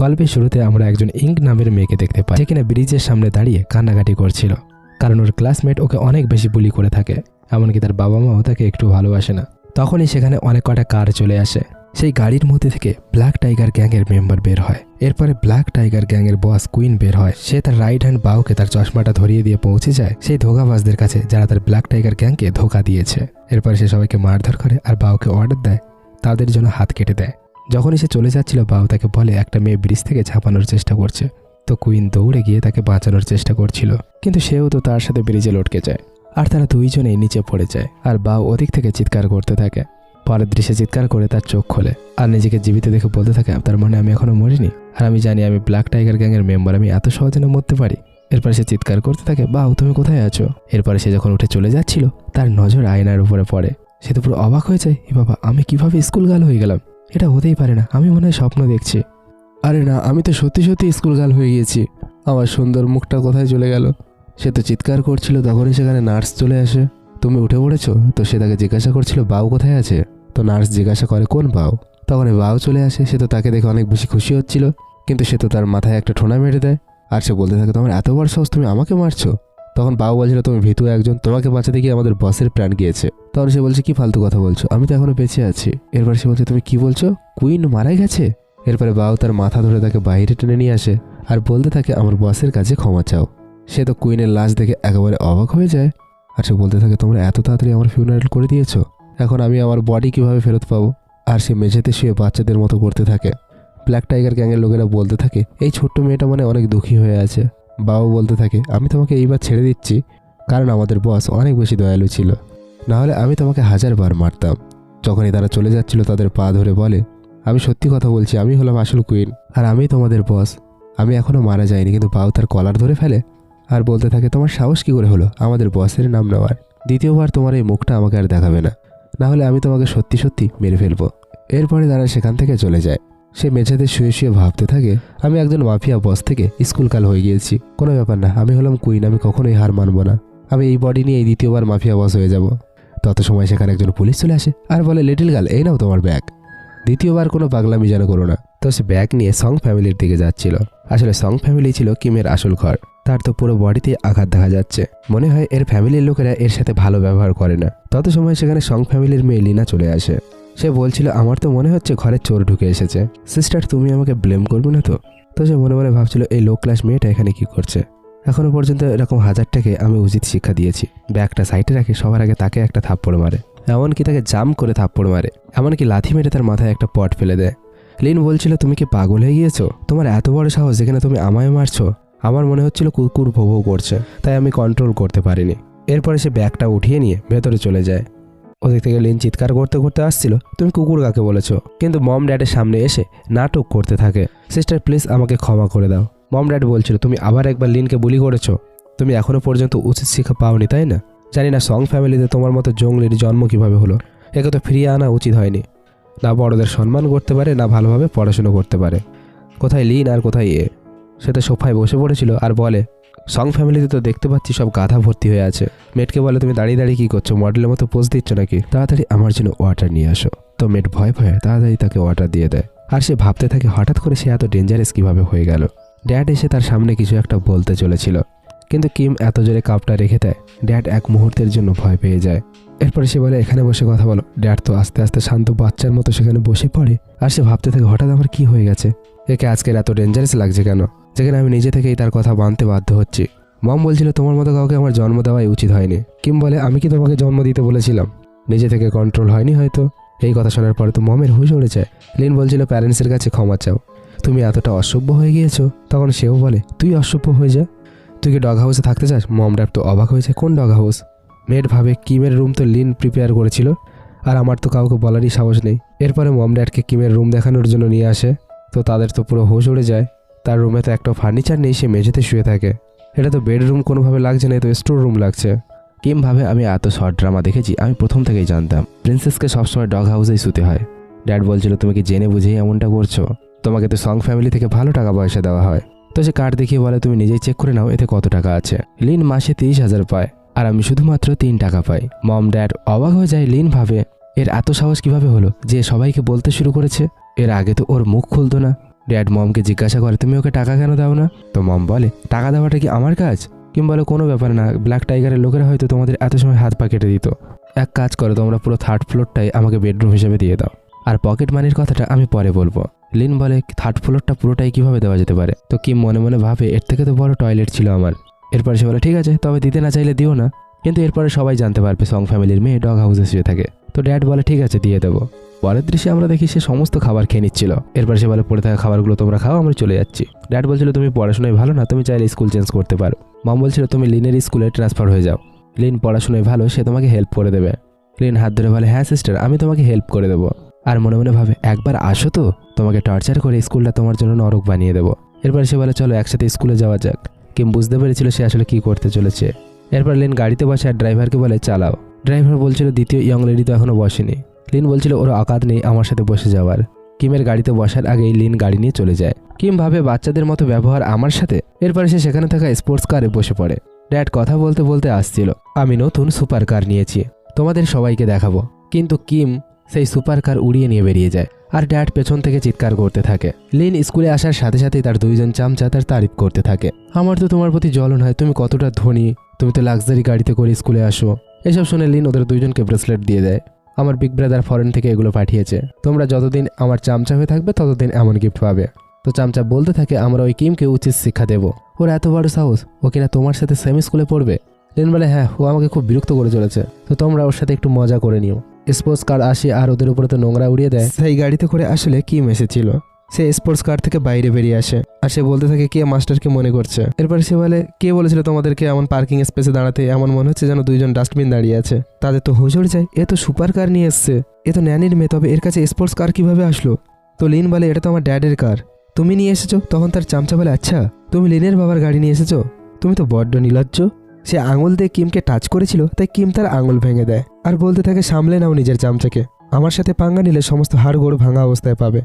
গল্পের শুরুতে আমরা একজন ইঙ্ক নামের মেয়েকে দেখতে পাই, যে কিনা ব্রিজের সামনে দাঁড়িয়ে কান্নাকাটি করছিল, কারণ ওর ক্লাসমেট ওকে অনেক বেশি বুলি করে থাকে, এমনকি তার বাবা মাও তাকে একটু ভালোবাসে না। তখনই সেখানে অনেক কটা কার চলে আসে। সেই গাড়ির মধ্যে থেকে ব্ল্যাক টাইগার গ্যাংয়ের মেম্বার বের হয়। এরপরে ব্ল্যাক টাইগার গ্যাংয়ের বস কুইন বের হয়। সে তার রাইট হ্যান্ড বাউকে তার চশমাটা ধরিয়ে দিয়ে পৌঁছে যায় সেই ধোঁকাবাজদের কাছে যারা তার ব্ল্যাক টাইগার গ্যাংকে ধোঁকা দিয়েছে। এরপরে সে সবাইকে মারধর করে আর বাউকে অর্ডার দেয় তাদের জন্য হাত কেটে দেয়। যখনই সে চলে যাচ্ছিল, বাউ তাকে বলে একটা মেয়ে ব্রিজ থেকে ঝাঁপানোর চেষ্টা করছে। তো কুইন দৌড়ে গিয়ে তাকে বাঁচানোর চেষ্টা করছিল, কিন্তু সেও তো তার সাথে ব্রিজে লটকে যায় আর তারা দুইজনেই নিচে পড়ে যায়। আর বাউ ওদিক থেকে চিৎকার করতে থাকে। পরের দৃশ্যে চিৎকার করে তার চোখ খোলে আর নিজেকে জীবিত দেখে বলতে থাকে, তার মানে আমি এখনো মরিনি, আর আমি জানি আমি ব্ল্যাক টাইগার গ্যাংয়ের মেম্বার, আমি এত সহজে না মরতে পারি। এরপরে সে চিৎকার করতে থাকে, বাউ তুমি কোথায় আছো? এরপরে সে যখন উঠে চলে যাচ্ছিল, তার নজর আয়নার উপরে পড়ে। সে তো পুরো অবাক হয়ে যায়, এ বাবা, আমি কিভাবে স্কুল গার্ল হয়ে গেলাম? এটা হতেই পারে না, আমি মনে হয় স্বপ্ন দেখছি। আরে না, আমি তো সত্যি সত্যি স্কুল গার্ল হয়ে গিয়েছি, আমার সুন্দর মুখটা কোথায় চলে গেল? সে তো চিৎকার করছিল, তখনই সেখানে নার্স চলে আসে। তুমি উঠে পড়েছো? তো সে তাকে জিজ্ঞাসা করছিল বাউ কোথায় আছে। তো নার্স জিজ্ঞাসা করে কোন বাউ? তখন বাউ চলে আসে। সে তো তাকে দেখে অনেক বেশি খুশি হচ্ছিল, কিন্তু সে তো তার মাথায় একটা ঠোনা মেরে দেয় আর সে বলতে থাকে, তোমার এত বড় সাহস, তুমি আমাকে মারছো? তখন বাউ বলছিল, তুমি ভীতু একজন, তোমাকে বাঁচাতে গিয়ে আমাদের বসের প্রাণ গিয়েছে। তখন সে বলছে, কি ফালতু কথা বলছো, আমি তো এখনো বেঁচে আছি। এরপর সে বলছে, তুমি কি বলছো, কুইন মারা গেছে? এরপরে বাউ তার মাথা ধরে তাকে বাইরে টেনে নিয়ে আসে আর বলতে থাকে, আমার বসের কাছে ক্ষমা চাও। সে তো কুইনের লাশ দেখে একেবারে অবাক হয়ে যায় আর সে বলতে থাকে, তোমরা এত তাড়াতাড়ি আমার ফিউনারেল করে দিয়েছো, এখন আমি আমার বডি কিভাবে ফেরত পাবো? আর সে মেঝেতে শুয়ে বাচ্চাদের মতো করতে থাকে। ব্ল্যাক টাইগার গ্যাংয়ের লোকেরা বলতে থাকে, এই ছোট্ট মেয়েটা মানে অনেক দুঃখী হয়ে আছে। বাবা বলতে থাকে, আমি তোমাকে এইবার ছেড়ে দিচ্ছি, কারণ আমাদের বস অনেক বেশি দয়ালু ছিল, নাহলে আমি তোমাকে 1000 বার মারতাম। যখনই তারা চলে যাচ্ছিল, তাদের পা ধরে বলে, আমি সত্যি কথা বলছি, আমি হলাম আসল কুইন আর আমি তোমাদের বস, আমি এখনো মারা যাইনি। কিন্তু বাউ তার কলার ধরে ফেলে আর বলতে থাকে, তোমার সাহস কি করে হলো আমাদের বসের নাম নেওয়ার? দ্বিতীয়বার তোমার এই মুখটা আমাকে আর দেখাবে না, নাহলে আমি তোমাকে সত্যি সত্যি মেরে ফেলবো। এরপরে তারা সেখান থেকে চলে যায়। সে মেঝেতে শুয়ে শুয়ে ভাবতে থাকে, আমি একজন মাফিয়া বস থেকে স্কুল কাল হয়ে গিয়েছি, কোনো ব্যাপার না, আমি হলাম কুইন, আমি কখনোই হার মানবো না, আমি এই বডি নিয়ে এই দ্বিতীয়বার মাফিয়া বস হয়ে যাব। তত সময় সেখানে একজন পুলিশ চলে আসে আর বলে, লিটল গার্ল, এই নাও তোমার ব্যাগ, দ্বিতীয়বার কোনো পাগলামি যেন করো না। তো সে ব্যাগ নিয়ে সং ফ্যামিলির দিকে যাচ্ছিল। আসলে সং ফ্যামিলি ছিল কিমের আসল ঘর। তার তো পুরো বডিতে আঘাত দেখা যাচ্ছে, মনে হয় এর ফ্যামিলির লোকেরা এর সাথে ভালো ব্যবহার করে না। তত সময় সেখানে সং ফ্যামিলির মেয়ে লিনা চলে আসে। সে বলছিল, আমার তো মনে হচ্ছে ঘরে চোর ঢুকে এসেছে, সিস্টার তুমি আমাকে ব্লেম করবে না তো? তো সে মনে মনে ভাবছিল, এই লো ক্লাস মেয়েটা এখানে কি করছে? এখনো পর্যন্ত এরকম 1000টাকে আমি উচিত শিক্ষা দিয়েছি। ব্যাগটা সাইডে রাখে সবার আগে তাকে একটা থাপ্পড় মারে, এমনকি তাকে জাম করে থাপ্পড় মারে, এমনকি লাথি মেরে তার মাথায় একটা পট ফেলে দেয়। লিন বলছিল, তুমি কি পাগল হয়ে গিয়েছো? তোমার এত বড় সাহস, যেখানে তুমি আমায় মারছো? আমার মনে হচ্ছিল কুকুর ভৌ ভৌ করছে, তাই আমি কন্ট্রোল করতে পারিনি। এরপরে সে ব্যাগটা উঠিয়ে নিয়ে ভেতরে চলে যায়। ওদিক থেকে লিন চিৎকার করতে করতে আসছিল, তুমি কুকুর কাকে বলেছো? কিন্তু মম ড্যাডের সামনে এসে নাটক করতে থাকে, সিস্টার প্লিজ আমাকে ক্ষমা করে দাও। মম ড্যাড বলছিল, তুমি আবার একবার লিনকে বুলি করেছো, তুমি এখনো পর্যন্ত উচিত শিক্ষা পাওনি, তাই না? জানি না সং ফ্যামিলিতে তোমার মতো জঙ্গলির জন্ম কিভাবে হলো, একে তো ফিরিয়ে আনা উচিত হয়নি। না বড়দের সম্মান করতে পারে, না ভালোভাবে পড়াশুনো করতে পারে। কোথায় লিন আর কোথায় এ? সে তো সোফায় বসে পড়েছিল আর বলে, সং ফ্যামিলিতে তো দেখতে পাচ্ছি সব গাধা ভর্তি হয়ে আছে। মেটকে বলে, তুমি দাঁড়িয়ে দাঁড়িয়ে কি করছো, মডেলের মতো পোজ দিচ্ছ নাকি? তাড়াতাড়ি আমার জন্য ওয়াটার নিয়ে আসো। তো মেট ভয় ভয়ে তাড়াতাড়ি তাকে ওয়াটার দিয়ে দেয়। আর সে ভাবতে থাকে, হঠাৎ করে সে এত ডেঞ্জারাস কিভাবে হয়ে গেল। ড্যাড এসে তার সামনে কিছু একটা বলতে চলেছিল, কিন্তু কিম এত জোরে কাপটা রেখে দেয়, ড্যাড এক মুহূর্তের জন্য ভয় পেয়ে যায়। এরপরে সে বলে, এখানে বসে কথা বলো। ড্যাড তো আস্তে আস্তে শান্ত বাচ্চার মতো সেখানে বসে পড়ে। আর সে ভাবতে থাকে, হঠাৎ আমার কি হয়ে গেছে, একে আজকের এত ডেঞ্জারাস লাগছে কেন, যেখানে আমি নিজে থেকেই তার কথা মানতে বাধ্য হচ্ছি। মম বলছিল, তোমার মতো কাউকে আমার জন্ম দেওয়াই উচিত হয়নি। কিম বলে, আমি কি তোমাকে জন্ম দিতে বলেছিলাম? নিজে থেকে কন্ট্রোল হয়নি হয়তো। এই কথা শোনার পরে তো মমের হুঁশ উড়ে যায়। লিন বলছিল, প্যারেন্টসের কাছে ক্ষমা চাও, তুমি এতটা অসভ্য হয়ে গিয়েছো। তখন সেও বলে, তুই অসভ্য হয়ে যা, তুই কি ডগ হাউসে থাকতে চাস? মম ড্যাড তো অবাক হয়েছে, কোন ডগ হাউস? মেয়ের ভাবে কিমের রুম তো লিন প্রিপেয়ার করেছিল, আর আমার তো কাউকে বলারই সাহস নেই। এরপরে মম ড্যাডকে কিমের রুম দেখানোর জন্য নিয়ে আসে। তো তাদের তো পুরো হুঁশ উড়ে যায়। তার রুমে তো একটা ফার্নিচার নেই, সে মেঝেতে শুয়ে থাকে। এটা তো বেডরুম কোনোভাবে লাগছে না, তো স্টোর রুম লাগছে। কিম ভাবে, আমি এত শর্ট ড্রামা দেখেছি, আমি প্রথম থেকেই জানতাম প্রিন্সেসকে সবসময় ডগ হাউসেই শুতে হয়। ড্যাড বলছিল, তুমি কি জেনে বুঝেই এমনটা করছো? তোমাকে তো সং ফ্যামিলি থেকে ভালো টাকা পয়সা দেওয়া হয়। তো সে কার্ড দেখিয়ে বলে, তুমি নিজেই চেক করে নাও এতে কত টাকা আছে। লিন মাসে 30,000 পায় আর আমি শুধুমাত্র 3 টাকা পাই। মম ড্যাড অবাক হয়ে যায়। লিন ভাবে, এর এত সাহস কিভাবে হলো যে সবাইকে বলতে শুরু করেছে? এর আগে তো ওর মুখ খুলতো না। ড্যাড মমকে জিজ্ঞাসা করে তুমি ওকে টাকা কেন দাও না? তো মম বলে টাকা দেওয়াটা কি আমার কাজ? কিম বলে কোনো ব্যাপার না, ব্ল্যাক টাইগারের লোকেরা হয়তো তোমাদের এত সময় হাত পা কেটে দিত। এক কাজ করো, তোমরা পুরো 3rd ফ্লোরটাই আমাকে বেডরুম হিসেবে দিয়ে দাও, আর পকেট মানির কথাটা আমি পরে বলবো। লিন বলে 3rd ফ্লোরটা পুরোটাই কিভাবে দেওয়া যেতে পারে? তো কিম মনে মনে ভাবে এর থেকে তো বড় টয়লেট ছিল আমার। এরপরে সে বলে ঠিক আছে, তবে দিতে না চাইলে দিও না, কিন্তু এরপরে সবাই জানতে পারবে সং ফ্যামিলির মেয়ে ডগ হাউসে শুয়ে থাকে। তো ড্যাড বলে ঠিক আছে দিয়ে দেবো। পরের দৃশ্যে আমরা দেখি সে সমস্ত খাবার খেয়ে নিচ্ছিল। এরপর সে বলে পড়ে থাকা খাবারগুলো তোমরা খাও, আমরা চলে যাচ্ছি। ড্যাড বলছিল তুমি পড়াশোনায় ভালো না, তুমি চাইলে স্কুল চেঞ্জ করতে পারো। মম বলছিল তুমি লিনের স্কুলে ট্রান্সফার হয়ে যাও, লিন পড়াশোনায় ভালো, সে তোমাকে হেল্প করে দেবে। লিন হাত ধরে বলে হ্যাঁ সিস্টার, আমি তোমাকে হেল্প করে দেবো। আর মনে মনে ভাবে একবার আসো তো, তোমাকে টর্চার করে স্কুলটা তোমার জন্য নরক বানিয়ে দেবো। এরপর সে বলে চলো একসাথে স্কুলে যাওয়া যাক। কিম বুঝতে পেরেছিল সে আসলে কি করতে চলেছে। এরপর লিন গাড়িতে বসে আর ড্রাইভারকে বলে চালাও। ড্রাইভার বলছিল দ্বিতীয় ইয়ং লেডি তো এখনো বসেনি। লিন বলছিল ওর অকাত নেই আমার সাথে বসে যাওয়ার। কিমের গাড়িতে বসার আগেই লিন গাড়ি নিয়ে চলে যায়। কিম ভাবে বাচ্চাদের মতো ব্যবহার আমার সাথে। এরপর সে সেখানে থাকা স্পোর্টস কারে বসে পড়ে। ড্যাড কথা বলতে বলতে আসছিল আমি নতুন সুপার কার নিয়েছি, তোমাদের সবাইকে দেখাবো। কিন্তু কিম সেই সুপার কার উড়িয়ে নিয়ে বেরিয়ে যায়, আর ড্যাড পেছন থেকে চিৎকার করতে থাকে। লিন স্কুলে আসার সাথে সাথেই তার 2জন চামচা তার তারিফ করতে থাকে। আমার তো তোমার প্রতি জ্বলন হয়, তুমি কতটা ধনী, তুমি তো লাক্সারি গাড়িতে করে স্কুলে আসো। এসব শুনে লিন ওদের 2জনকে ব্রেসলেট দিয়ে দেয়। আমার বিগ ব্রাদার ফরেন থেকে এগুলো পাঠিয়েছে, তোমরা যতদিন আমার চামচা হয়ে থাকবে ততদিন এমন গিফট পাবে। তো চামচা বলতে থাকে আমরা ওই কিমকে উচিত শিক্ষা দেবো, ওর এত বড় সাহস, ও কিনা তোমার সাথে সেম স্কুলে পড়বে। লিন বলে হ্যাঁ, ও আমাকে খুব বিরক্ত করে চলেছে, তো তোমরা ওর সাথে একটু মজা করে নিও। স্পোর্টস কার আসে আর ওদের উপরে তো নোংরা উড়িয়ে দেয়। সেই গাড়িতে করে আসলে কিম এসেছিল। সে স্পোর্টস কার থেকে বাইরে বেরিয়ে আসে আর সে বলতে থাকে কে মাস্টারকে মনে করছে। এরপর সে বলে কে বলেছিল তোমাদেরকে এমন পার্কিং স্পেসে দাঁড়াতে? এমন মনে হচ্ছে যেন 2জন ডাস্টবিন দাঁড়িয়ে আছে। তাদের তো হুজুর যায়, এ তো সুপার কার নিয়ে এসছে, এ তো ন্যানির মেয়ে, তবে এর কাছে স্পোর্টস কার কিভাবে আসলো? তো লিন বলে এটা তো আমার ড্যাডের কার, তুমি নিয়ে এসেছো। তখন তার চামচা বলে আচ্ছা তুমি লিনের বাবার গাড়ি নিয়ে এসেছো, তুমি তো বড্ড নির্লজ্জ। সে আঙুল দিয়ে কিমকে টাচ করেছিল, তাই কিম তার আঙুল ভেঙে দেয় আর বলতে থাকে সামলে নাও নিজের চামচাকে, আমার সাথে পাঙ্গা নিলে সমস্ত হাড়গোড় ভাঙা অবস্থায় পাবে।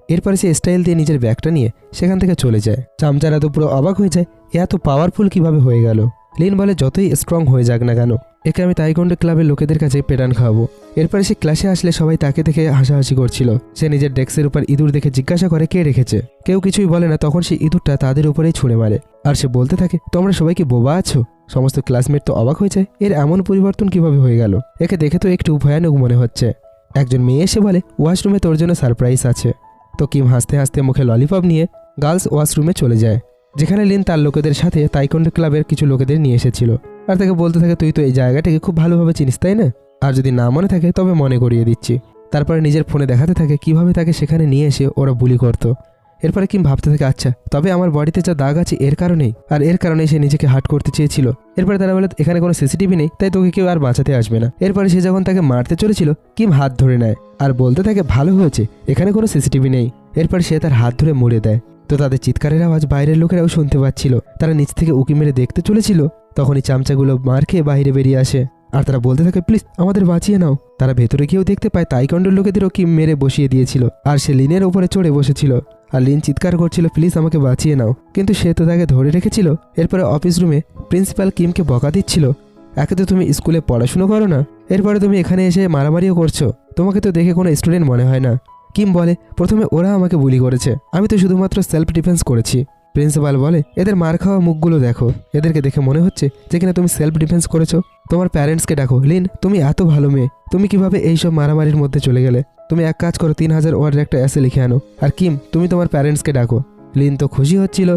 এরপরে সে স্টাইল দিয়ে নিজের ব্যাগটা নিয়ে সেখান থেকে চলে যায়। চামচারা তো পুরো অবাক হয়ে যায়, এ এত পাওয়ারফুল কিভাবে হয়ে গেল। লিন বলে যতই স্ট্রং হয়ে যাক না কেন, একে আমি তাইকোন্ডো ক্লাবের লোকেদের কাছে পেটান খাওয়াবো। এরপরে সে ক্লাসে আসলে সবাই তাকে দেখে হাসাহাসি করছিল। সে নিজের ডেস্কের উপর ইঁদুর দেখে জিজ্ঞাসা করে কে রেখেছে। কেউ কিছুই বলে না, তখন সে ইঁদুরটা তাদের উপরেই ছুঁড়ে মারে আর সে বলতে থাকে তোমরা সবাই কি বোবা আছো? সমস্ত ক্লাসমেট তো অবাক হয়ে যায়, এর এমন পরিবর্তন কিভাবে হয়ে গেল, একে দেখে তো একটু ভয়ানক মনে হচ্ছে। একজন মেয়ে এসে বলে ওয়াশরুমে তোর জন্য সারপ্রাইজ আছে। তো কিম হাসতে হাসতে মুখে ললিপপ নিয়ে গার্লস ওয়াশরুমে চলে যায়, যেখানে লিন তার লোকেদের সাথে তাইকোন্ডো ক্লাবের কিছু লোকেদের নিয়ে এসেছিল। আর তাকে বলতে থাকে তুই তো এই জায়গাটাকে খুব ভালোভাবে চিনিস তাই না? আর যদি না মনে থাকে তবে মনে করিয়ে দিচ্ছি। তারপরে নিজের ফোনে দেখাতে থাকে কিভাবে তাকে সেখানে নিয়ে এসে ওরা বুলি করতো। এরপরে কিম ভাবতে থাকে আচ্ছা তবে আমার বডিতে যা দাগ আছে এর কারণেই, আর এর কারণেই সে নিজেকে হার্ট করতে চেয়েছিল। এরপরে তারা বলে এখানে কোনো সিসিটিভি নেই, তাই তোকে কেউ আর বাঁচাতে আসবে না। এরপরে সে যখন তাকে মারতে চলেছিল কিম হাত ধরে নেয় আর বলতে থাকে ভালো হয়েছে এখানে কোনো সিসিটিভি নেই। এরপর সে তার হাত ধরে মুড়ে দেয়। তো তাদের চিৎকারের আওয়াজ বাইরের লোকেরাও শুনতে পাচ্ছিল। তারা নিচ থেকে উকি মেরে দেখতে চলেছিল। তখনই চামচাগুলো মার খেয়ে বাইরে বেরিয়ে আসে আর তারা বলতে থাকে প্লিজ আমাদের বাঁচিয়ে নাও। তারা ভেতরে গিয়েও দেখতে পায় তাইকোন্ডোর লোকেদেরও কিম মেরে বসিয়ে দিয়েছিল আর সে লিনের ওপরে চড়ে বসেছিল আর লিন চিৎকার করছিল প্লিজ আমাকে বাঁচিয়ে নাও, কিন্তু সে তো তাকে ধরে রেখেছিল। এরপরে অফিস রুমে প্রিন্সিপাল কিমকে বকা দিচ্ছিল, একে তো তুমি স্কুলে পড়াশুনো করো না, এরপরে তুমি এখানে এসে মারামারিও করছো, তোমাকে তো দেখে কোনো স্টুডেন্ট মনে হয় না। কিম বলে প্রথমে ওরা আমাকে বুলি করেছে, আমি তো শুধুমাত্র সেলফ ডিফেন্স করেছি। প্রিন্সিপাল বলে এদের মার খাওয়া মুখগুলো দেখো, এদেরকে দেখে মনে হচ্ছে যে কিনা তুমি সেলফ ডিফেন্স করেছো। তোমার প্যারেন্টসকে ডাকো। লিন তুমি এত ভালো মেয়ে, তুমি কিভাবে এইসব মারামারির মধ্যে চলে গেলে? তুমি এক কাজ করো 3000 ওয়ার্ডের একটা এসে লিখে আনো। আর কিম তুমি তোমার প্যারেন্টসকে ডাকো। লিন তো খুশি হচ্ছিল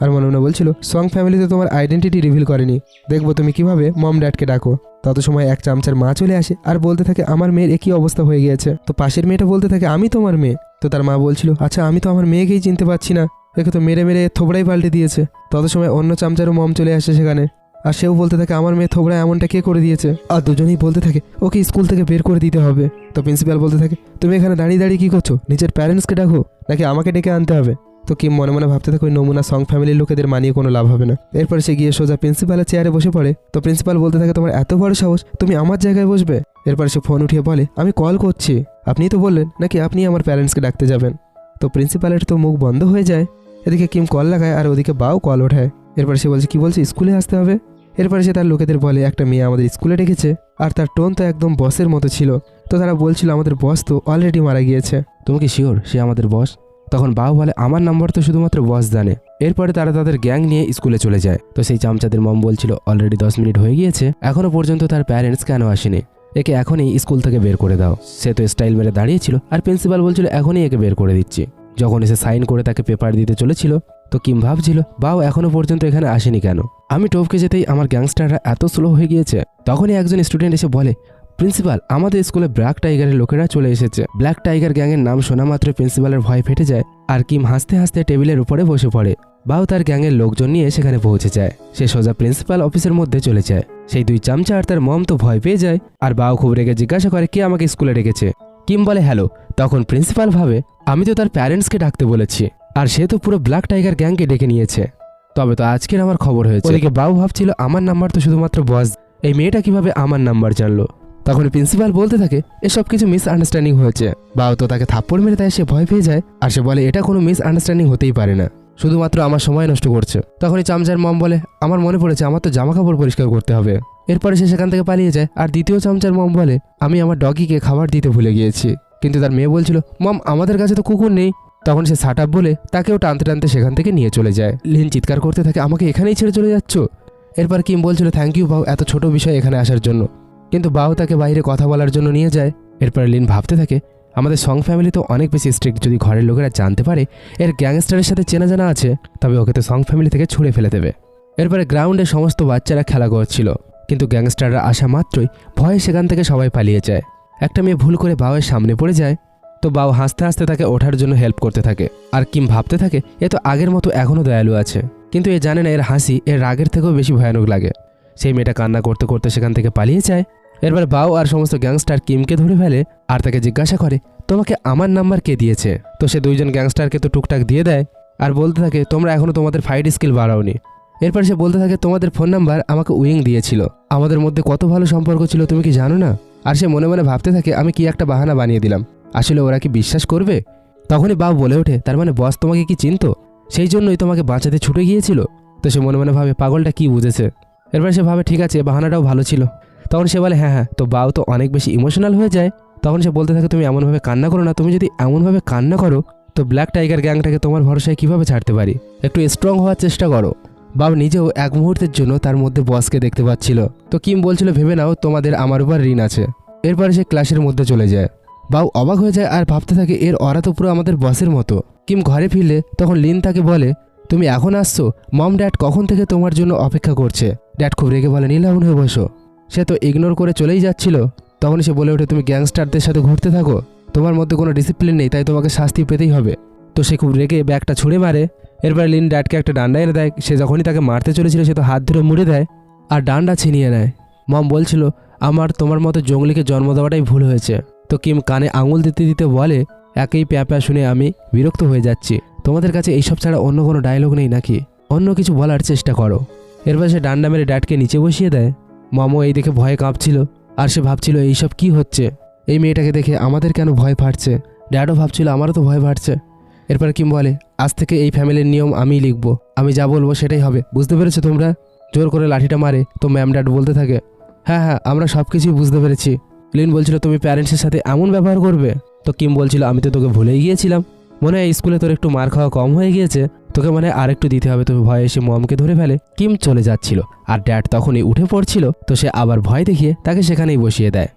আর মনে মনে বলছিল সং ফ্যামিলিতে তোমার আইডেন্টিটি রিভিল করেনি, দেখবো তুমি কিভাবে মম ড্যাডকে ডাকো। তত সময় এক চামচার মা চলে আসে আর বলতে থাকে আমার মেয়ের একই অবস্থা হয়ে গিয়েছে। তো পাশের মেয়েটা বলতে থাকে আমি তোমার মেয়ে। তো তার মা বলছিল আচ্ছা আমি তো আমার মেয়েকেই চিনতে পারছি না, একে তো মেরে মেরে থোবড়াই পাল্টে দিয়েছে। তত সময় অন্য চামচারও মম চলে আসে সেখানে আর সেও বলতে থাকে আমার মেয়ে থোবড়া এমনটা কে করে দিয়েছে। আর দুজনেই বলতে থাকে ওকে স্কুল থেকে বের করে দিতে হবে। তো প্রিন্সিপাল বলতে থাকে তুমি এখানে দাঁড়িয়ে দাঁড়িয়ে কী করছো, নিজের প্যারেন্টসকে ডাকো নাকি আমাকে ডেকে আনতে হবে। তো কিম মনে মনে ভাবতে থাকে ওই নমুনা সং ফ্যামিলির লোকেদের মানিয়ে কোনো লাভ হবে না। এরপর সে গিয়ে সোজা প্রিন্সিপালের চেয়ারে বসে পড়ে। তো প্রিন্সিপাল বলতে থাকে তোমার এত বড় সাহস, তুমি আমার জায়গায় বসবে? এরপর সে ফোন উঠিয়ে বলে আমি কল করছি, আপনিই তো বললেন নাকি আপনি আমার প্যারেন্টসকে ডাকতে যাবেন। তো প্রিন্সিপালের তো মুখ বন্ধ হয়ে যায়। এদিকে কিম কল লাগায় আর ওদিকে বাও কল ওঠায়। এরপর সে বলছে কি বলছে স্কুলে আসতে হবে। এরপরে সে তার লোকেদের বলে একটা মেয়ে আমাদের স্কুলে ডেকেছে আর তার টোন তো একদম বসের মতো ছিল। তো তারা বলছিল আমাদের বস তো অলরেডি মারা গিয়েছে। তুমি কি শিওর সে আমাদের বস? তখন বাবু বলে আমার নাম্বার তো শুধুমাত্র বস জানে। এরপরে তারা তাদের গ্যাং নিয়ে স্কুলে চলে যায়। তো সেই চামচাদের মম বলছিল অলরেডি 10 মিনিট হয়ে গিয়েছে, এখনো পর্যন্ত তার প্যারেন্টস কেন আসেনি, একে এখনই স্কুল থেকে বের করে দাও। সে তো স্টাইল মেরে দাঁড়িয়েছিল আর প্রিন্সিপাল বলছিল এখনই একে বের করে দিচ্ছি। যখন এসে সাইন করে তাকে পেপার দিতে চলেছিল তো কিম ভাবছিল বাও এখনো পর্যন্ত এখানে আসেনি কেন, আমি টপকে যেতেই আমার গ্যাংস্টাররা এত স্লো হয়ে গিয়েছে। তখনই একজন স্টুডেন্ট এসে বলে প্রিন্সিপাল আমাদের স্কুলে ব্ল্যাক টাইগারের লোকেরা চলে এসেছে। ব্ল্যাক টাইগার গ্যাংয়ের নাম শোনা মাত্র প্রিন্সিপালের ভয় ফেটে যায় আর কিম হাসতে হাসতে টেবিলের উপরে বসে পড়ে। বাও তার গ্যাংয়ের লোকজন নিয়ে সেখানে পৌঁছে যায়। সে সোজা প্রিন্সিপাল অফিসের মধ্যে চলে যায়। সেই দুই চামচা আর তার মম তো ভয় পেয়ে যায় আর বাও খুব রেগে জিজ্ঞাসা করে কে আমাকে স্কুলে ডেকেছে। কিম বলে হ্যালো। তখন প্রিন্সিপাল ভাবে আমি তো তার প্যারেন্টসকে ডাকতে বলেছি আর সে তো পুরো ব্ল্যাক টাইগার গ্যাংকে ডেকে নিয়েছে, তবে তো আজকের আমার খবর হয়েছে। ওদিকে বাউ ভাবছিল আমার নাম্বার তো শুধুমাত্র বস, এই মেয়েটা কিভাবে আমার নাম্বার জানলো। তখন প্রিন্সিপাল বলতে থাকে এসব কিছু মিসআন্ডারস্ট্যান্ডিং হয়েছে। বাউ তো তাকে থাপ্পড় মেরে দেয়, সে ভয় পেয়ে যায় আর সে বলে এটা কোনো মিসআন্ডারস্ট্যান্ডিং হতেই পারে না, শুধুমাত্র আমার সময় নষ্ট করছে। তখনই চামচার মম বলে আমার মনে পড়েছে আমার তো জামা কাপড় পরিষ্কার করতে হবে। এরপরে সে সেখান থেকে পালিয়ে যায়। আর দ্বিতীয় চামচার মম বলে আমি আমার ডগিকে খাবার দিতে ভুলে গিয়েছি, কিন্তু তার মেয়ে বলছিল মম আমাদের কাছে তো কুকুর নেই। তখন সে শাট আপ বলে তাকেও টানতে টানতে সেখান থেকে নিয়ে চলে যায়। লিন চিৎকার করতে থাকে আমাকে এখানেই ছেড়ে চলে যাচ্ছ। এরপর কিম বলছিল থ্যাংক ইউ বাউ এত ছোট বিষয় এখানে আসার জন্য, কিন্তু বাউ তাকে বাইরে কথা বলার জন্য নিয়ে যায়। এরপর লিন ভাবতে থাকে আমাদের সং ফ্যামিলি তো অনেক বেশি স্ট্রিক্ট, যদি ঘরের লোকেরা জানতে পারে এর গ্যাংস্টারের সাথে চেনা জানা আছে তবে ওকে তো সং ফ্যামিলি থেকে ছুঁড়ে ফেলে দেবে। এরপরে গ্রাউন্ডে সমস্ত বাচ্চারা খেলা করছিল, কিন্তু গ্যাংস্টাররা আসা মাত্রই ভয়ে সেখান থেকে সবাই পালিয়ে যায়। একটা মেয়ে ভুল করে বাউয়ের সামনে পড়ে যায়, তো বাউ হাসতে হাসতে তাকে ওঠার জন্য হেল্প করতে থাকে। আর কিম ভাবতে থাকে এ তো আগের মতো এখনও দয়ালু আছে, কিন্তু এ জানে না এর হাসি এর রাগের থেকেও বেশি ভয়ানক লাগে। সেই মেয়েটা কান্না করতে করতে সেখান থেকে পালিয়ে যায়। এরপর বাউ আর সমস্ত গ্যাংস্টার কিমকে ধরে ফেলে আর তাকে জিজ্ঞাসা করে তোমাকে আমার নাম্বার কে দিয়েছে। তো সে দুইজন গ্যাংস্টারকে তো টুকটাক দিয়ে দেয় আর বলতে থাকে তোমরা এখনও তোমাদের ফাইট স্কিল বাড়াওনি। এরপর সে বলতে থাকে তোমাদের ফোন নাম্বার আমাকে উইং দিয়েছিল, আমাদের মধ্যে কত ভালো সম্পর্ক ছিল তুমি কি জানো না। আর সে মনে মনে ভাবতে থাকে আমি কি একটা বাহানা বানিয়ে দিলাম, আসলে ওরা কি বিশ্বাস করবে। তখনই বাউ বলে ওঠে তার মানে বস তোমাকে কি চিনতো, সেই জন্যই তোমাকে বাঁচাতে ছুটে গিয়েছিল। তো সে মনে মনে ভাবে পাগলটা কি বুঝেছে। এরপর সে ভাবে ঠিক আছে বাহানাটাও ভালো ছিল। তখন সে বলে হ্যাঁ হ্যাঁ। তো বাউ তো অনেক বেশি ইমোশনাল হয়ে যায়। তখন সে বলতে থাকে তুমি এমনভাবে কান্না করো না, তুমি যদি এমনভাবে কান্না করো তো ব্ল্যাক টাইগার গ্যাংটাকে তোমার ভরসায় কিভাবে ছাড়তে পারি, একটু স্ট্রং হওয়ার চেষ্টা করো। বাউ নিজেও এক মুহূর্তের জন্য তার মধ্যে বসকে দেখতে পাচ্ছিল। তো কিম বলছিল ভেবে নাও তোমাদের আমার উপর ঋণ আছে। এরপরে সে ক্লাসের মধ্যে চলে যায়। বাউ অবাক হয়ে যায় আর ভাবতে থাকে এর অরা তো পুরো আমাদের বসের মতো। কিম ঘরে ফিরলে তখন লিন তাকে বলে তুমি এখন আসছো, মম ড্যাড কখন থেকে তোমার জন্য অপেক্ষা করছে। ড্যাড খুব রেগে বলে নীলাউন হয়ে বসো। সে তো ইগনোর করে চলেই যাচ্ছিল। তখন সে বলে ওঠে তুমি গ্যাংস্টারদের সাথে ঘুরতে থাকো, তোমার মধ্যে কোনো ডিসিপ্লিন নেই, তাই তোমাকে শাস্তি পেতেই হবে। তো সে খুব রেগে ব্যাগটা ছুঁড়ে মারে। এরপর লিন ড্যাডকে একটা ডান্ডা এনে দেয়। সে যখনই তাকে মারতে চলেছিল সে তো হাত ধরে মুড়ে দেয় আর ডান্ডা ছিনিয়ে নেয়। মম বলছিল আমার তোমার মতো জঙ্গলিকে জন্ম দেওয়াটাই ভুল হয়েছে। তো কিম কানে আঙুল দিতে দিতে বলে একই প্যাঁপা শুনে আমি বিরক্ত হয়ে যাচ্ছি, তোমাদের কাছে এইসব ছাড়া অন্য কোনো ডায়লগ নেই নাকি, অন্য কিছু বলার চেষ্টা করো। এরপর সে ডান্ডা মেরে ড্যাডকে নিচে বসিয়ে দেয়। মমও এই দেখে ভয়ে কাঁপছিল আর সে ভাবছিল এইসব কি হচ্ছে, এই মেয়েটাকে দেখে আমাদের কেন ভয় ফাটছে। ড্যাডও ভাবছিল আমারও তো ভয় ফাটছে। এরপর কিম বলে আজ থেকে এই ফ্যামিলির নিয়ম আমিই লিখব, আমি যা বলবো সেটাই হবে, বুঝতে পেরেছো তোমরা। জোর করে লাঠিটা মারে। তো ম্যাম ড্যাড বলতে থাকে হ্যাঁ হ্যাঁ আমরা সব কিছুই বুঝতে পেরেছি। লিন বলছিল তুমি প্যারেন্টসের সাথে এমন ব্যবহার করবে। তো কিম বলছিল আমি তো তোকে ভুলেই গিয়েছিলাম, মনে হয় স্কুলে তোর একটু মার খাওয়া কম হয়ে গিয়েছে, তোকে মানে আরেকটু দিতে হবে। তো ভয়ে এসে মমকে ধরে ফেলে। কিম চলে যাচ্ছিল আর ড্যাড তখনই উঠে পড়ছিল। তো সে আবার ভয় দেখিয়ে তাকে সেখানেই বসিয়ে দেয়।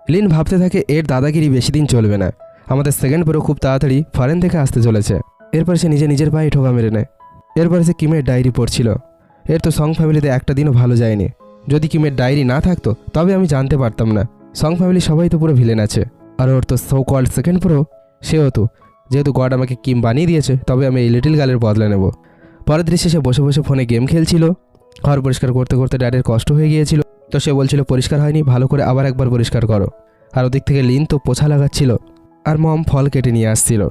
লিন ভাবতে থাকে এর দাদাগিরি বেশি দিন চলবে না, আমাদের সেকেন্ড প্রো খুব তাড়াতাড়ি ফরেন থেকে আসতে চলেছে। এরপর সে নিজের পায়ে ঠোকা মেরে নেয়। এরপরে সে কিমের ডায়েরি পড়ছিল। এর তো সং ফ্যামিলিতে একটা দিনও ভালো যায়নি, যদি কিমের ডায়েরি না থাকতো তবে আমি জানতে পারতাম না। সং ফ্যামিলি সবাই তো পুরো ভিলেন আছে, আর ওর তো সো কল্ড সেকেন্ড প্রো সেও তো, যেহেতু গড আমাকে কিম বানিয়ে দিয়েছে তবে আমি এই লিটল গার্লের বদলা নেব। পরের দৃশ্যে সে বসে বসে ফোনে গেম খেলছিল। ঘর পরিষ্কার করতে করতে ড্যাডের কষ্ট হয়ে গিয়েছিল। তো সে বলছিল পরিষ্কার হয়নি, ভালো করে আবার একবার পরিষ্কার করো। আর ওদিক থেকে লিন তো পোছা লাগাচ্ছিল আর মম ফল কেটে নিয়ে আসছিল।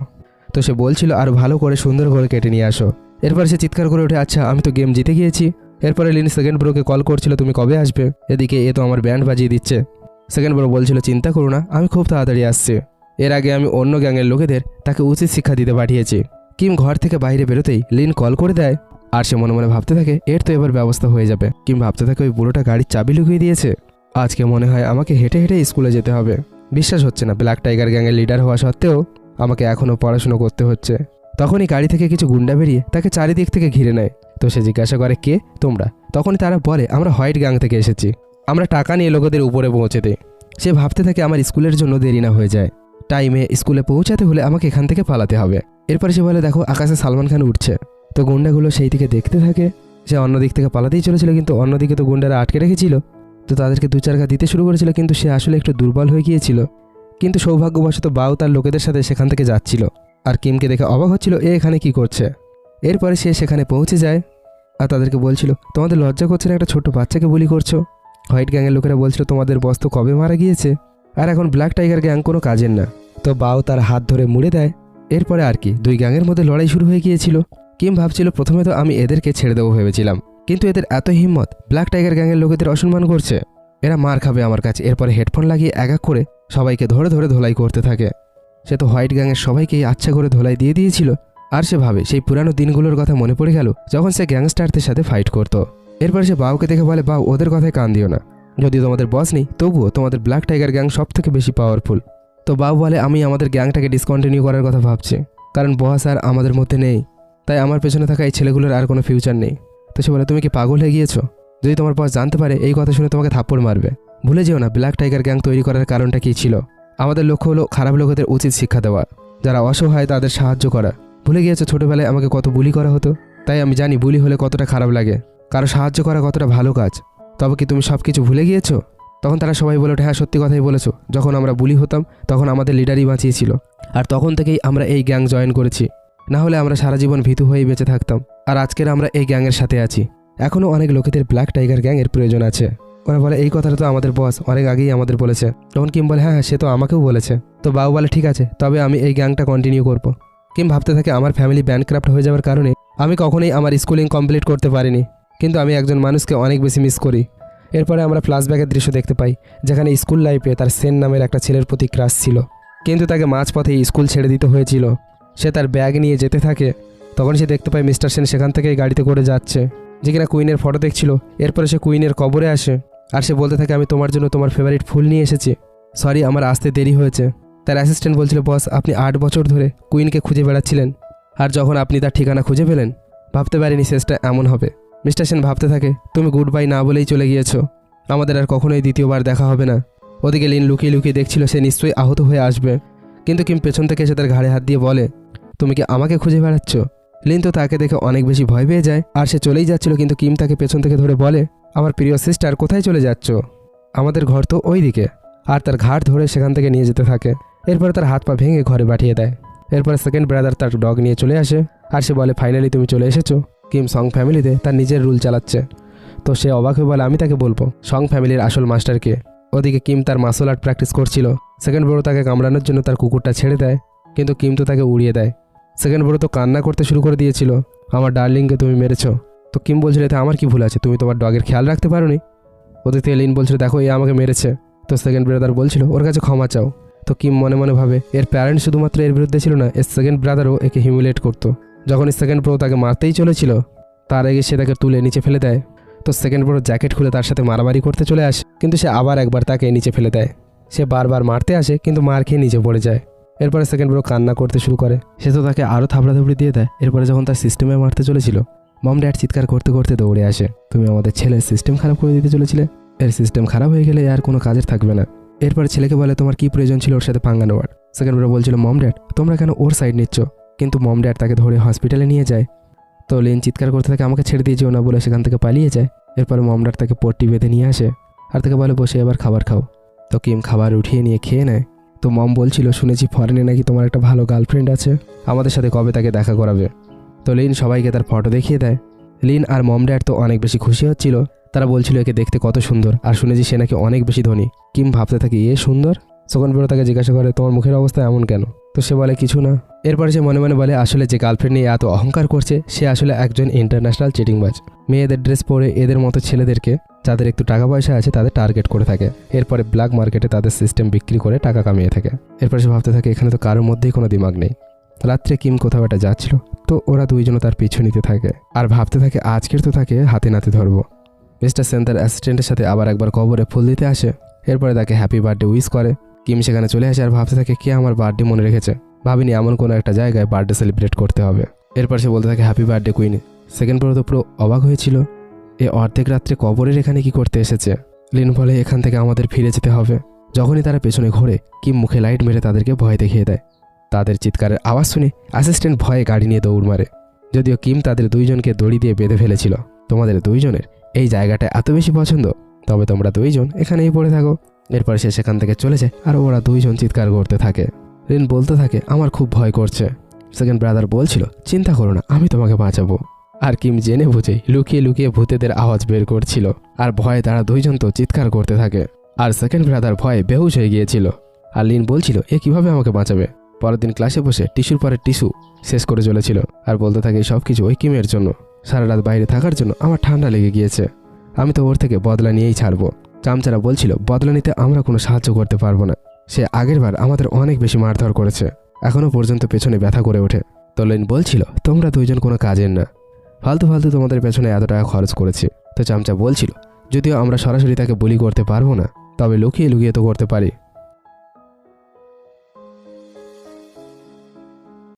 তো সে বলছিল আর ভালো করে সুন্দর করে কেটে নিয়ে আসো। এরপর সে চিৎকার করে ওঠে আচ্ছা আমি তো গেম জিতে গিয়েছি। এরপরে লিন সেকেন্ড ব্রোকে কল করছিল তুমি কবে আসবে, এদিকে এ তো আমার ব্যান্ড বাজিয়ে দিচ্ছে। সেকেন্ড ব্রো বলছিল চিন্তা করো না আমি খুব তাড়াতাড়ি আসছি, এর আগে আমি অন্য গ্যাংয়ের লোকেদের তাকে উচিত শিক্ষা দিতে পাঠিয়েছি। কিম ঘর থেকে বাইরে বেরোতেই লিন কল করে দেয় আর সে মনে মনে ভাবতে থাকে এর তো এবার ব্যবস্থা হয়ে যাবে। কিম ভাবতে থাকে ওই বুড়োটা গাড়ির চাবি লুকিয়ে দিয়েছে, আজকে মনে হয় আমাকে হেঁটে হেঁটে স্কুলে যেতে হবে। বিশ্বাস হচ্ছে না ব্ল্যাক টাইগার গ্যাংয়ের লিডার হওয়া সত্ত্বেও আমাকে এখনও পড়াশুনো করতে হচ্ছে। তখনই গাড়ি থেকে কিছু গুন্ডা বেরিয়ে তাকে চারিদিক থেকে ঘিরে নেয়। তো সে জিজ্ঞাসা করে, কে তোমরা? তখনই তারা বলে, আমরা হোয়াইট গ্যাং থেকে এসেছি, আমরা টাকা নিয়ে লোকেদের উপরে পৌঁছে দিই। সে ভাবতে থাকে আমার স্কুলের জন্য দেরি না হয়ে যায়, টাইমে স্কুলে পৌঁছাতে হলে আমাকে এখান থেকে পালাতে হবে। এরপরে সে বলে, দেখো আকাশে সালমান খান উঠছে। তো গুন্ডাগুলো সেই দিকে দেখতে থাকে। সে অন্য দিক থেকে পালাতেই চলেছিল, কিন্তু অন্যদিকে তো গুন্ডারা আটকে রেখেছিল। তো তাদেরকে দু চারঘা দিতে শুরু করেছিল, কিন্তু সে আসলে একটু দুর্বল হয়ে গিয়েছিল। কিন্তু সৌভাগ্যবশত বাউ তার লোকেদের সাথে সেখান থেকে যাচ্ছিল, আর কিমকে দেখে অবাক হচ্ছিল এ এখানে কি করছে। এরপরে সে সেখানে পৌঁছে যায় আর তাদেরকে বলছিল, তোমাদের লজ্জা করছে না একটা ছোট্ট বাচ্চাকে বুলি করছো? হোয়াইট গ্যাংয়ের লোকেরা বলছিল, তোমাদের বস তো কবে মারা গিয়েছে, আর এখন ব্ল্যাক টাইগার গ্যাং কোনো কাজের না। তো বাউ তার হাত ধরে মুড়ে দেয়। এরপরে আর কি, দুই গ্যাংয়ের মধ্যে লড়াই শুরু হয়ে গিয়েছিল। কিম ভাবছিল প্রথমে তো আমি এদেরকে ছেড়ে দেবো ভেবেছিলাম, কিন্তু এদের এত হিম্মত, ব্ল্যাক টাইগার গ্যাংয়ের লোকেদের অসম্মান করছে, এরা মার খাবে আমার কাছে। এরপরে হেডফোন লাগিয়ে এক এক করে সবাইকে ধরে ধরে ধোলাই করতে থাকে। সে তো হোয়াইট গ্যাংয়ের সবাইকেই আচ্ছা করে ধোলাই দিয়ে দিয়েছিল। আর সে ভাবে সেই পুরানো দিনগুলোর কথা মনে পড়ে গেল যখন সে গ্যাংস্টারদের সাথে ফাইট করত। এরপর সে বাউকে দেখে বলে, বাউ ওদের কথায় কান দিও না, যদিও তোমাদের বস নেই তবুও তোমাদের ব্ল্যাক টাইগার গ্যাং সব থেকে বেশি পাওয়ারফুল। তো বাউ বলে, আমি আমাদের গ্যাংটাকে ডিসকন্টিনিউ করার কথা ভাবছি, কারণ বস আর আমাদের মধ্যে নেই, তাই আমার পেছনে থাকা এই ছেলেগুলোর আর কোনো ফিউচার নেই। তো সে বলে, তুমি কি পাগল হয়ে গিয়েছো? যদি তোমার বস জানতে পারে এই কথা শুনে তোমাকে থাপ্পড় মারবে। ভুলে যেও না ব্ল্যাক টাইগার গ্যাং তৈরি করার কারণটা কী ছিল। আমাদের লক্ষ্য হলো খারাপ লোকেদের উচিত শিক্ষা দেওয়া, যারা অসহায় তাদের সাহায্য করা। ভুলে গিয়েছো ছোটোবেলায় আমাকে কত বুলি করা হতো, তাই আমি জানি বুলি হলে কতটা খারাপ লাগে, কারো সাহায্য করা কতটা ভালো কাজ। তবে কি তুমি সব কিছু ভুলে গিয়েছো? তখন তারা সবাই বলে ওঠে, হ্যাঁ সত্যি কথাই বলেছো, যখন আমরা বুলি হতাম তখন আমাদের লিডারই বাঁচিয়েছিল, আর তখন থেকেই আমরা এই গ্যাং জয়েন করেছি, না হলে আমরা সারা জীবন ভীতু হয়েই বেঁচে থাকতাম। আর আজকের আমরা এই গ্যাংয়ের সাথে আছি। এখনও অনেক লোকেদের ব্ল্যাক টাইগার গ্যাংয়ের প্রয়োজন আছে। ওরা বলে, এই কথাটা তো আমাদের বস অনেক আগেই আমাদের বলেছে। তখন কিম বলে, হ্যাঁ সে তো আমাকেও বলেছে। তো বাউ বলে, ঠিক আছে, তবে আমি এই গ্যাংটা কন্টিনিউ করব। কিম ভাবতে থাকে, আমার ফ্যামিলি ব্যানক্রাফ্ট হয়ে যাওয়ার কারণে আমি কখনোই আমার স্কুলিং কমপ্লিট করতে পারিনি, কিন্তু আমি একজন মানুষকে অনেক বেশি মিস করি। এরপরে আমরা ফ্ল্যাশব্যাকের দৃশ্য দেখতে পাই, যেখানে স্কুল লাইফে তার সেন নামের একটা ছেলের প্রতি ক্রাশ ছিল, কিন্তু তাকে মাঝপথেই স্কুল ছেড়ে দিতে হয়েছিল। সে তার ব্যাগ নিয়ে যেতে থাকে, তখন সে দেখতে পায় মিস্টার সেন সেখান থেকেই গাড়িতে করে যাচ্ছে, যে কিনা কুইনের ফটো দেখছিল। এরপরে সে কুইনের কবরে আসে, আর সে বলতে থাকে, আমি তোমার জন্য তোমার ফেভারিট ফুল নিয়ে এসেছি, সরি আমার আসতে দেরি হয়েছে। তার অ্যাসিস্ট্যান্ট বলছিল, বস আপনি 8 বছর ধরে কুইনকে খুঁজে বেড়াচ্ছিলেন, আর যখন আপনি তার ঠিকানা খুঁজে পেলেন ভাবতে পারিনি শেষটা এমন হবে। মিস্টার সেন ভাবতে থাকে, তুমি গুড বাই না বলেই চলে গিয়েছো, আমাদের আর কখনোই দ্বিতীয়বার দেখা হবে না। ওদিকে লিন লুকিয়ে লুকিয়ে দেখছিল সে নিশ্চয়ই আহত হয়ে আসবে, কিন্তু কিম পেছন থেকে এসে তার ঘাড়ে হাত দিয়ে বলে, তুমি কি আমাকে খুঁজে বেড়াচ্ছ? লিন তো তাকে দেখে অনেক বেশি ভয় পেয়ে যায়, আর সে চলেই যাচ্ছিল, কিন্তু কিম তাকে পেছন থেকে ধরে বলে, আমার প্রিয় সিস্টার কোথায় চলে যাচ্ছ? আমাদের ঘর তো ওই দিকে। আর তার ঘাট ধরে সেখান থেকে নিয়ে যেতে থাকে। এরপরে তার হাত পা ভেঙে ঘরে পাঠিয়ে দেয়। এরপরে সেকেন্ড ব্রাদার তার ডগ নিয়ে চলে আসে, আর সে বলে, ফাইনালি তুমি চলে এসেছো। কিম সং ফ্যামিলিতে তার নিজের রুল চালাচ্ছে। তো সে অবাক হয়ে বলে, আমি তাকে বলবো সং ফ্যামিলির আসল মাস্টারকে। ওদিকে কিম তার মার্শাল আর্ট প্র্যাকটিস করছিল। সেকেন্ড বড় তাকে কামড়ানোর জন্য তার কুকুরটা ছেড়ে দেয়, কিন্তু কিম তো তাকে উড়িয়ে দেয়। সেকেন্ড বড় তো কান্না করতে শুরু করে দিয়েছিল, আমার ডার্লিংকে তুমি মেরেছো। তো কিম বলছিল, এতে আমার কি ভুল আছে, তুমি তোমার ডগের খেয়াল রাখতে পারোনি। ওদের থেকে লিন বলছিল, দেখো এ আমাকে মেরেছে। তো সেকেন্ড ব্রাদার বলছিল, ওর কাছে ক্ষমা চাও। তো কিম মনে মনে ভাবে, এর প্যারেন্টস শুধুমাত্র এর বিরুদ্ধে ছিল না, এর সেকেন্ড ব্রাদারও একে হিউমিলেট করতো। যখন সেকেন্ড ব্রো তাকে মারতেই চলেছিল, তার আগে সে তাকে তুলে নিচে ফেলে দেয়। তো সেকেন্ড ব্রো জ্যাকেট খুলে তার সাথে মারামারি করতে চলে আসে, কিন্তু সে আবার একবার তাকে নিচে ফেলে দেয়। সে বারবার মারতে আসে, কিন্তু মার খেয়ে নিচে পড়ে যায়। এরপরে সেকেন্ড ব্রো কান্না করতে শুরু করে। সে তো তাকে আরও থাবড়াথাবড়ি দিয়ে দেয়। এরপরে যখন তার সিস্টেমে মারতে চলেছিল, মম ড্যাড চিৎকার করতে করতে দৌড়ে আসে, তুমি আমাদের ছেলের সিস্টেম খারাপ করে দিতে চলেছিলে, এর সিস্টেম খারাপ হয়ে গেলে আর কোনো কাজের থাকবে না। এরপরে ছেলেকে বলে, তোমার কি প্রয়োজন ছিল ওর সাথে পাঙ্গা নেওয়ার? সেকেন্ড ব্রো বলছিল, মম ড্যাড তোমরা কেন ওর সাইড নিচ্ছ? কিন্তু মম ড্যাড তাকে ধরে হসপিটালে নিয়ে যায়। তো লিন চিৎকার করতে থাকে, আমাকে ছেড়ে দিয়ে যেও না বলে সেখান থেকে পালিয়ে যায়। এরপরে মম ড্যাড তাকে পট্টি বেঁধে নিয়ে আসে, আর তাকে বলে, বসে এবার খাবার খাও। তো কিম খাবার উঠিয়ে নিয়ে খেয়ে নেয়। তো মম বলছিল, শুনেছি ফরেনে নাকি তোমার একটা ভালো গার্লফ্রেন্ড আছে, আমাদের সাথে কবে তাকে দেখা করাবে? তো লিন সবাইকে তার ফটো দেখিয়ে দেয়। লিন আর মম ড্যাড তো অনেক বেশি খুশি হচ্ছিল। তারা বলছিল, একে দেখতে কত সুন্দর, আর শুনেছি সে নাকি অনেক বেশি ধনী। কিম ভাবতে থাকে, এ সুন্দর? সেকেন্ড ব্রো তাকে জিজ্ঞাসা করে, তোমার মুখের অবস্থা এমন কেন? তো সে বলে, কিছু না। এরপরে সে মনে মনে বলে, আসলে যে গার্লফ্রেন্ড নিয়ে এত অহংকার করছে সে আসলে একজন ইন্টারন্যাশনাল চিটিংবাজ। মেয়েদের ড্রেস পরে এদের মতো ছেলেদেরকে, যাদের একটু টাকা পয়সা আছে, তাদের টার্গেট করে থাকে। এরপরে ব্ল্যাক মার্কেটে তাদের সিস্টেম বিক্রি করে টাকা কামিয়ে থাকে। এরপরে সে ভাবতে থাকে, এখানে তো কারোর মধ্যেই কোনো দিমাগ নেই। রাত্রে কিম কোথাও একটা যাচ্ছিল, তো ওরা দুইজনও তার পিছু নিতে থাকে, আর ভাবতে থাকে আজকের তো তাকে হাতে নাতে ধরবো। মিস্টার সেন তার অ্যাসিস্ট্যান্টের সাথে আবার একবার কবরে ফুল দিতে আসে। এরপরে তাকে হ্যাপি বার্থডে উইশ করে। কিম সেখানে চলে আসে আর ভাবতে থাকে, কে আমার বার্থডে মনে রেখেছে। ভাবিনি এমন কোনো একটা জায়গায় বার্থডে সেলিব্রেট করতে হবে। এরপর সে বলতে থাকে happy birthday queen. Second floor তো পুরো অবাক হয়েছিল, এ অর্ধেক রাত্রে কবরের এখানে কি করতে এসেছে। লিন বলে এখান থেকে আমাদের ফিরে যেতে হবে। যখনই তারা পেছনে ঘোরে কিম মুখে লাইট মেরে তাদেরকে ভয় দেখিয়ে দেয়। তাদের চিৎকারের আওয়াজ শুনে অ্যাসিস্ট্যান্ট ভয়ে গাড়ি নিয়ে দৌড় মারে। যদিও কিম তাদের দুইজনকে দড়ি দিয়ে বেঁধে ফেলেছিল। তোমাদের দুইজনের এই জায়গাটা এত বেশি পছন্দ, তবে তোমরা দুইজন এখানেই পড়ে থাকো। এরপর সে সেখান থেকে চলে যায় আর ওরা দুইজন চিৎকার করতে থাকে। লিন বলতে থাকে আমার খুব ভয় করছে। সেকেন্ড ব্রাদার বলছিল চিন্তা করো না, আমি তোমাকে বাঁচাবো। আর কিম জেনে বুঝেই লুকিয়ে লুকিয়ে ভূতেদের আওয়াজ বের করছিল। আর ভয়ে তারা দুইজন তো চিৎকার করতে থাকে। আর সেকেন্ড ব্রাদার ভয়ে বেহুশ হয়ে গিয়েছিল। আর লিন বলছিল এ কিভাবে আমাকে বাঁচাবে। পরের দিন ক্লাসে বসে টিস্যুর পরে টিস্যু শেষ করে চলেছিল আর বলতে থাকে সব কিছু ওই কিমের জন্য। সারা রাত বাইরে থাকার জন্য আমার ঠান্ডা লেগে গিয়েছে, আমি তো ওর থেকে বদলা নিয়েই ছাড়বো। চামচারা বলছিল বদলা নিতে আমরা কোনো সাহায্য করতে পারবো না, সে আগের বার আমাদের অনেক বেশি মারধর করেছে, এখনও পর্যন্ত পেছনে ব্যথা করে ওঠে। তো লিন বলছিল তোমরা দুইজন কোনো কাজের না, ফালতু ফালতু তোমাদের পেছনে এত টাকা খরচ করেছি। তো চামচা বলছিল যদিও আমরা সরাসরি তাকে বুলি করতে পারবো না, তবে লুকিয়ে লুকিয়ে তো করতে পারি।